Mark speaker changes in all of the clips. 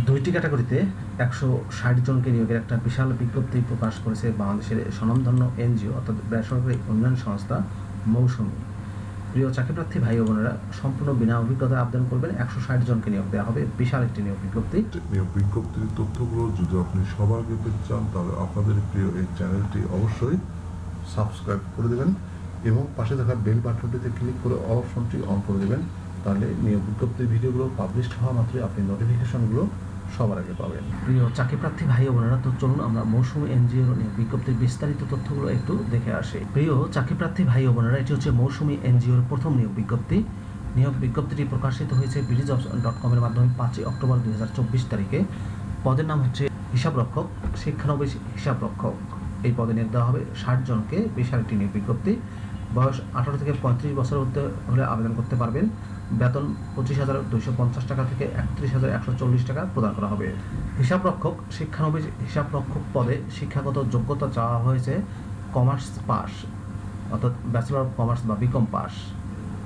Speaker 1: দুইটি ক্যাটাগরিতে 160 জনকে নিয়োগের একটা বিশাল বিজ্ঞপ্তি প্রকাশ করেছে বাংলাদেশের স্বনামধন্য এনজিও অর্থাৎ বেসরকারি উন্নয়ন সংস্থা মৌসুমী। প্রিয় চাকরিপ্রার্থী ভাই ও বোনেরা, সম্পূর্ণ বিনা অভিজ্ঞতায় আবেদন করবেন। 160 জনকে নিয়োগ দেওয়া হবে। বিশাল একটি নিয়োগ বিজ্ঞপ্তি।
Speaker 2: নিয়োগ বিজ্ঞপ্তির তথ্যগুলো যদি আপনি সবার আগে পেতে চান তাহলে আপনাদের প্রিয় এই চ্যানেলটি অবশ্যই সাবস্ক্রাইব করে দেবেন এবং পাশে থাকা বেল বাটনটিতে ক্লিক করে অল অপশনটি অন করে দেবেন। তাহলে নিয়োগ বিজ্ঞপ্তির ভিডিওগুলো পাবলিশ হওয়া মাত্রই আপনি নোটিফিকেশনগুলো সবার আগে পাবেন। প্রিয় চাকরিপ্রার্থী ভাই ও বোনেরা, তো চলুন আমরা মৌসুমী এনজিওর নিয়োগ বিজ্ঞপ্তির বিস্তারিত তথ্যগুলো একটু দেখে আসি। প্রিয় চাকরিপ্রার্থী ভাই ও বোনেরা, এটি হচ্ছে মৌসুমী এনজিওর প্রথম নিয়োগ বিজ্ঞপ্তি। নিয়োগ বিজ্ঞপ্তিটি প্রকাশিত হয়েছে BDJobs.com এর মাধ্যমে 5 অক্টোবর 2024 তারিখে। পদের নাম হচ্ছে হিসাবরক্ষক, শিক্ষানবিশ হিসাবরক্ষক। এই পদে নিয়োগ দেওয়া হবে 60 জনকে। বিশাল একটি নিয়োগ বিজ্ঞপ্তি। বয়স 18 থেকে 35 বছর হলে আবেদন করতে পারবেন। বেতন 25,250 টাকা থেকে 31,140 টাকা প্রদান করা হবে। হিসাবরক্ষক, শিক্ষানবিশ হিসাবরক্ষক পদে শিক্ষাগত যোগ্যতা চাওয়া হয়েছে কমার্স পাস, অর্থাৎ ব্যাচেলর অফ কমার্স বা বিকম পাস।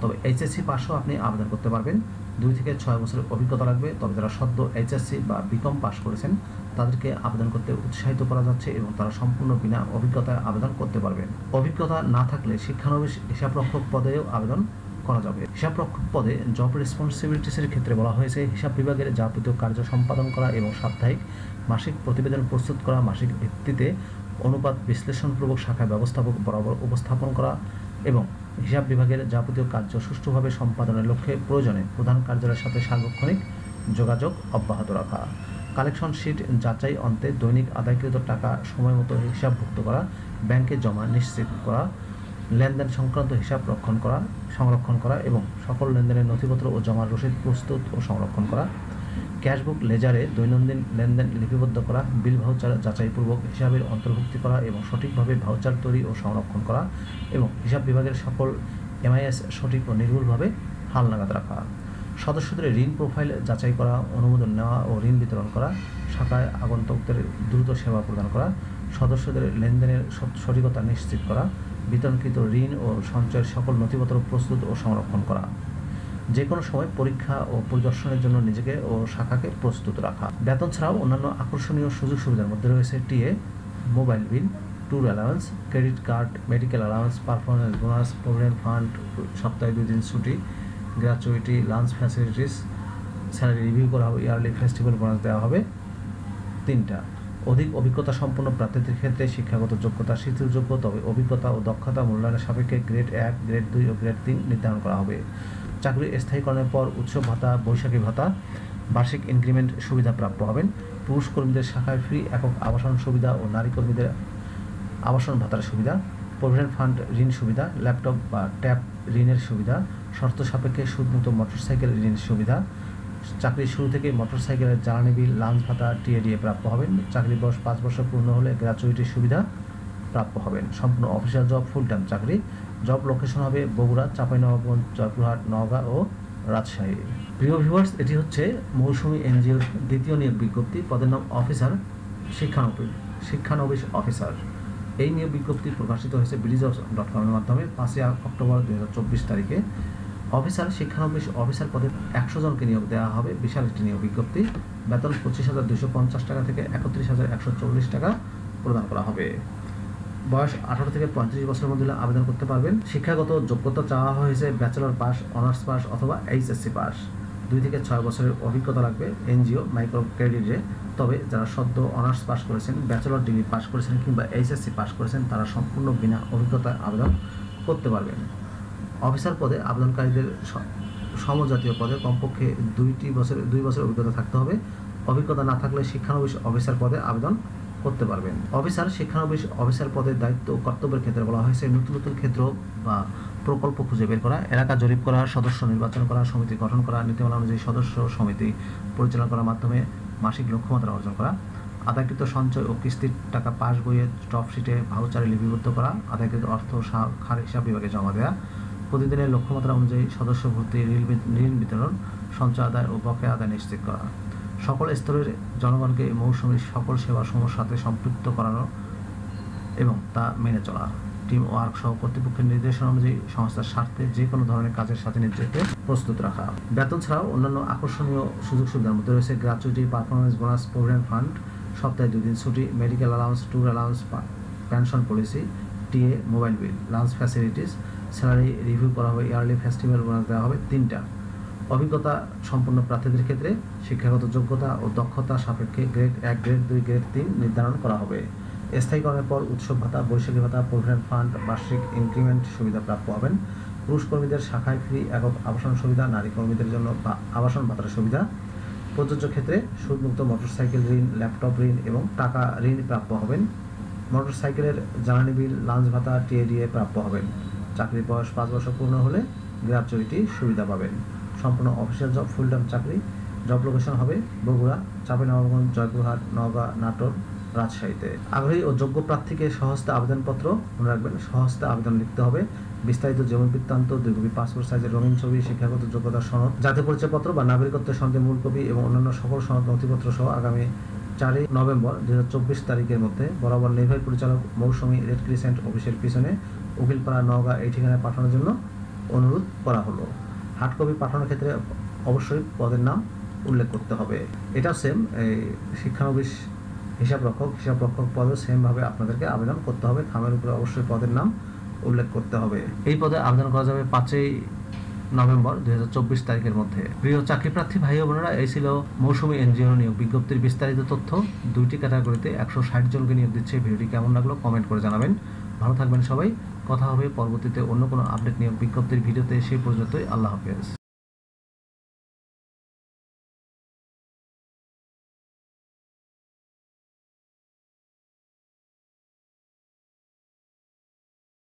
Speaker 2: তবে HSC পাসও আপনি আবেদন করতে পারবেন। 2 থেকে 6 বছরের অভিজ্ঞতা লাগবে। তবে যারা সদ্য HSC বা বিকম পাস করেছেন তাদেরকে আবেদন করতে উৎসাহিত করা যাচ্ছে এবং তারা সম্পূর্ণ বিনা অভিজ্ঞতায় আবেদন করতে পারবেন। অভিজ্ঞতা না থাকলে শিক্ষানবিশ হিসাবরক্ষক পদেও আবেদন করা যাবে। হিসাবরক্ষক পদে জব রেসপন্সিবিলিটিসের ক্ষেত্রে বলা হয়েছে হিসাব বিভাগের যাবতীয় কার্য সম্পাদন করা এবং সাপ্তাহিক মাসিক প্রতিবেদন প্রস্তুত করা, মাসিক ভিত্তিতে অনুপাত বিশ্লেষণপূর্বক শাখায় ব্যবস্থাপক বরাবর উপস্থাপন করা এবং হিসাব বিভাগের যাবতীয় কার্য সুষ্ঠুভাবে সম্পাদনের লক্ষ্যে প্রয়োজনে প্রধান কার্যালয়ের সাথে সার্বক্ষণিক যোগাযোগ অব্যাহত রাখা। কালেকশন শিট যাচাই অন্তে দৈনিক আদায়কৃত টাকা সময়মতো হিসাবভুক্ত করা, ব্যাংকে জমা নিশ্চিত করা, লেনদেন সংক্রান্ত হিসাব সংরক্ষণ করা এবং সকল লেনদেনের নথিপত্র ও জমার রসিদ প্রস্তুত ও সংরক্ষণ করা, ক্যাশবুক লেজারে দৈনন্দিন লেনদেন লিপিবদ্ধ করা, বিল ভাউচার যাচাইপূর্বক হিসাবের অন্তর্ভুক্তি করা এবং সঠিকভাবে ভাউচার তৈরি ও সংরক্ষণ করা এবং হিসাব বিভাগের সকল MIS সঠিক ও নির্ভুলভাবে হালনাগাদ রাখা। সদস্যদের ঋণ প্রোফাইল যাচাই করা, অনুমোদন নেওয়া ও ঋণ বিতরণ করা, শাখায় আগন্তুকদের দ্রুত সেবা প্রদান করা, সদস্যদের লেনদেনের সঠিকতা নিশ্চিত করা, বিতরণকৃত ঋণ ও সঞ্চয়ের সকল নথিপত্র প্রস্তুত ও সংরক্ষণ করা, যে কোনো সময় পরীক্ষা ও পরিদর্শনের জন্য নিজেকে ও শাখাকে প্রস্তুত রাখা। বেতন ছাড়াও অন্যান্য আকর্ষণীয় সুযোগ সুবিধার মধ্যে রয়েছে TA, mobile bill, tour allowance, credit card, medical allowance, performance bonus, provident fund, সপ্তাহে 2 দিন ছুটি, gratuity, lunch facilities, salary review করা হবে, ইয়ারলি ফেস্টিভ্যাল বোনাস দেওয়া হবে। 3টা অধিক অভিজ্ঞতা সম্পন্ন প্রার্থীদের ক্ষেত্রে শিক্ষাগত যোগ্যতা শিথিলযোগ্য, তবে অভিজ্ঞতা ও দক্ষতা মূল্যায়নের সাপেক্ষে গ্রেড 1, গ্রেড 2 ও গ্রেড 3 নির্ধারণ করা হবে। চাকরি স্থায়ীকরণের পর উৎসব ভাতা, বৈশাখী ভাতা, বার্ষিক ইনক্রিমেন্ট সুবিধা প্রাপ্য হবেন। পুরুষ কর্মীদের শাখায় ফ্রি একক আবাসন সুবিধা ও নারী কর্মীদের আবাসন ভাতার সুবিধা, প্রভিডেন্ট ফান্ড ঋণ সুবিধা, ল্যাপটপ বা ট্যাব ঋণের সুবিধা, শর্ত সাপেক্ষে সুদমুক্ত মোটরসাইকেল ঋণ সুবিধা। চাকরির শুরু থেকে মোটরসাইকেলের জ্বালানি বিল, লাঞ্চ ভাতা, TADA প্রাপ্য হবেন। চাকরির বয়স 5 বছর পূর্ণ হলে গ্র্যাচুইটির সুবিধা প্রাপ্য হবেন। সম্পূর্ণ অফিসিয়াল জব, ফুল টাইম চাকরি। জব লোকেশন হবে বগুড়া, চাঁপাইনবাবগঞ্জ, জয়পুরহাট, নওগাঁ ও রাজশাহী। প্রিয় ভিউয়ার্স, এটি হচ্ছে মৌসুমী এনজিওর দ্বিতীয় নিয়োগ বিজ্ঞপ্তি। পদের নাম অফিসার, শিক্ষানবিশ অফিসার। এই নিয়োগ বিজ্ঞপ্তি প্রকাশিত হয়েছে BDJobs.com এর মাধ্যমে 5 অক্টোবর 2024 তারিখে। অফিসার, শিক্ষানবিশ অফিসার পদে 100 জনকে নিয়োগ দেওয়া হবে। বিশাল একটি নিয়োগ বিজ্ঞপ্তি। বেতন 25,250 টাকা থেকে 31,140 টাকা প্রদান করা হবে। বয়স 18 থেকে 35 বছরের মধ্যে আবেদন করতে পারবেন। শিক্ষাগত যোগ্যতা চাওয়া হয়েছে ব্যাচেলর পাস, অনার্স পাস অথবা HSC পাস। 2 থেকে 6 বছরের অভিজ্ঞতা লাগবে এনজিও মাইক্রো ক্রেডিটে। তবে যারা সদ্য অনার্স পাস করেছেন, ব্যাচেলর ডিগ্রি পাস করেছেন কিংবা HSC পাস করেছেন তারা সম্পূর্ণ বিনা অভিজ্ঞতায় আবেদন করতে পারবেন। অফিসার পদে আবেদনকারীদের সমজাতীয় পদে কমপক্ষে 2 বছরের অভিজ্ঞতা থাকতে হবে। অভিজ্ঞতা না থাকলে শিক্ষানবিশ অফিসার পদে আবেদন করতে পারবেন। অফিসার, শিক্ষানবিশ অফিসার পদের দায়িত্ব ও কর্তব্যের ক্ষেত্রে বলা হয়েছে নতুন নতুন ক্ষেত্র বা প্রকল্প খুঁজে বের করা, এলাকা জরিপ করা, সদস্য নির্বাচন করা, সমিতি গঠন করা, নীতিমালা অনুযায়ী সদস্য সমিতি পরিচালনা করার মাধ্যমে মাসিক লক্ষ্যমাত্রা অর্জন করা, আদায়কৃত সঞ্চয় ও কিস্তির টাকা পাস বইয়ে স্টপ শিটে ভাউচারে লিপিবদ্ধ করা, আদায়কৃত অর্থ হিসাব বিভাগে জমা দেওয়া, প্রতিদিনের লক্ষ্যমাত্রা অনুযায়ী সদস্য ভর্তি, ঋণ বিতরণ, সঞ্চয় আদায় ও বকেয়া আদায় নিশ্চিত করা, সকল স্তরের জনগণকে মৌসুমীর সকল সেবাসমূহের সাথে সম্পৃক্ত করানো এবং তা মেনে চলা।
Speaker 1: টিম ওয়ার্ক সহ কর্তৃপক্ষের নির্দেশনা অনুযায়ী সংস্থার স্বার্থে যে কোনো ধরনের কাজের সাথে নিজেকে প্রস্তুত রাখা। বেতন ছাড়াও অন্যান্য আকর্ষণীয় সুযোগ সুবিধার মধ্যে রয়েছে gratuity, performance bonus, provident fund, সপ্তাহে 2 দিন ছুটি, medical allowance, tour allowance, pension policy, TA, mobile bill, lunch facilities, salary review করা হবে, ইয়ারলি ফেস্টিভ্যাল বোনাস দেওয়া হবে 3টা। অভিজ্ঞতা সম্পন্ন প্রার্থীদের ক্ষেত্রে শিক্ষাগত যোগ্যতা ও দক্ষতা সাপেক্ষে গ্রেড 1, গ্রেড 2, গ্রেড 3 নির্ধারণ করা হবে। স্থায়ীকরণের পর উৎসব ভাতা, বৈশাখী ভাতা, প্রভিডেন্ট ফান্ড, বার্ষিক ইনক্রিমেন্ট সুবিধা প্রাপ্য হবেন। পুরুষ কর্মীদের শাখায় ফ্রি একক আবাসন সুবিধা, নারী কর্মীদের জন্য আবাসন ভাতার সুবিধা। প্রযোজ্য ক্ষেত্রে সুদমুক্ত মোটরসাইকেল ঋণ, ল্যাপটপ ঋণ এবং টাকা ঋণ প্রাপ্য হবেন। মোটরসাইকেলের জ্বালানি বিল, লাঞ্চ ভাতা, টিএডিএ প্রাপ্য হবেন। চাকরির বয়স 5 বছর পূর্ণ হলে গ্র্যাচুইটি সুবিধা পাবেন। সম্পূর্ণ অফিসিয়াল জব, ফুল টাইম চাকরি। জব লোকেশন হবে বগুড়া, চাঁপাইনবাবগঞ্জ, জয়পুরহাট, নওগাঁ, নাটোর, রাজশাহীতে। আগ্রহী ও যোগ্য প্রার্থীকে স্বহস্তে আবেদনপত্র, মনে রাখবেন স্বহস্তে আবেদন লিখতে হবে। বিস্তারিত জীবন বৃত্তান্ত, 2 কপি পাসপোর্ট সাইজের রঙিন ছবি, শিক্ষাগত যোগ্যতার সনদ, জাতীয় পরিচয়পত্র বা নাগরিকত্বের সনদের মূল কপি এবং অন্যান্য সকল সনদ নথিপত্র সহ আগামী 4 নভেম্বর 2024 তারিখের মধ্যে বরাবর নির্বাহী পরিচালক মৌসুমী রেড ক্রিসেন্ট অফিসের পিছনে উকিলপাড়া, নওগাঁ এই ঠিকানায় পাঠানোর জন্য অনুরোধ করা হলো। হার্ড কপি পাঠানোর ক্ষেত্রে অবশ্যই পদের নাম উল্লেখ করতে হবে। এটাও সেম, এই শিক্ষানবিশ হিসাবরক্ষক পদেও সেমভাবে আপনাদেরকে আবেদন করতে হবে। খামের উপরে অবশ্যই পদের নাম উল্লেখ করতে হবে। এই পদে আবেদন করা যাবে 5 নভেম্বর 2024 তারিখের মধ্যে। প্রিয় চাকরি প্রার্থী ভাই ও বোনেরা, এই ছিল মৌসুমী এনজিও নিয়োগ বিজ্ঞপ্তির বিস্তারিত তথ্য। 2টি ক্যাটাগরিতে 160 জনকে নিয়োগ দিচ্ছে। ভিডিওটি কেমন লাগলো কমেন্ট করে জানাবেন। ভালো থাকবেন সবাই। কথা হবে পরবর্তীতে অন্য কোনো আপডেট নিয়োগ বিজ্ঞপ্তির ভিডিওতে। সেই পর্যন্তই আল্লাহ হাফেজ।